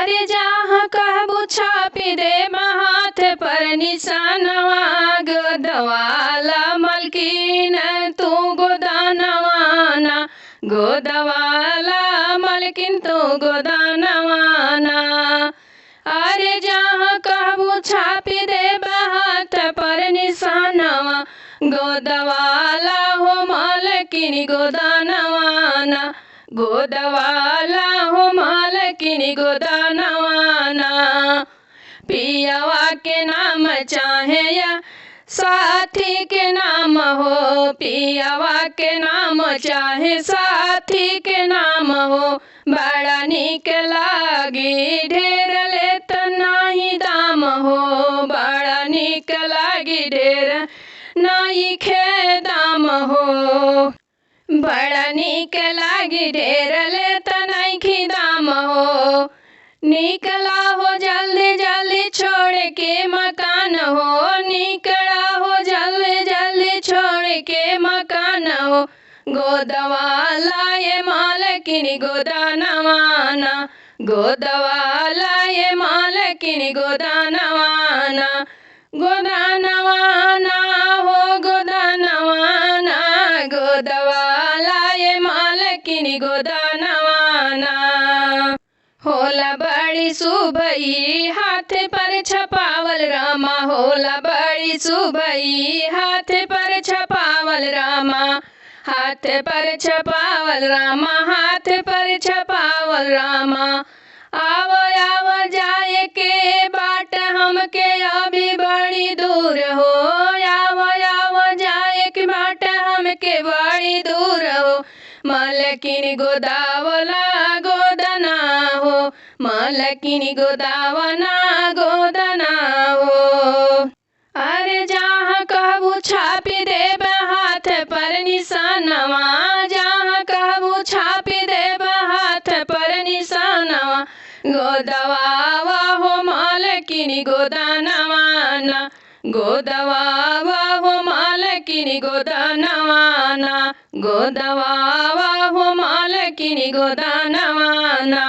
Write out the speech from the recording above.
अरे जहाँ कहबू छापी दे हाथ पर निशानवा गोदवाला मलकिन तू गोदानवाना गोदवाला मलकिन तू गोदानवाना अरे जहाँ कहबू छापी दे हाथ पर निशानवा गोदवाला हो मलकिन गोदानवाना गोदवाला हो मलकिन गोदानवाना पियवा के नाम चाहे या साथी के नाम हो पियवा के नाम चाहे साथी के नाम हो बड़ा निक लागी ढेर लेत नाही दाम हो बड़ा निक लागी ढेर नाही खे दाम हो बड़ा निक लागी ढेर लेत नहीं दाम हो निकला हो जल्दी जल्दी छोड़ के मकान हो निकला हो जल्दी जल्दी छोड़ के मकान हो गोदवाला ये मालकिन गोदानवाना गोदवाला ये मालकिन गोदानवाना गोदानवाना हो गोदानवाना गोदवाला ये मालकिन गोदानवाना होला बड़ी सुबई हाथ पर छपावल रामा होला बड़ी सुबई हाथ पर छपावल रामा हाथ पर छपावल रामा हाथ पर छपावल रामा आवो आवो जाए के बाट हमके अभी बड़ी दूर हो आवो आवो जाए के बाट हमके बड़ी दूर हो मलकिन गोदावला गोदना हो मलकिन गोदावना गोदना हो अरे जहाँ कहबू छापी देब हाथ पर निशानवा जहाँ कहबू छापी देब हाथ पर निशानवा गोदवावा हो मलकिन गोदानवाना गोदवावा हो मलकिन गोदानवाना गोदवावा हो मलकिन गोदानवाना।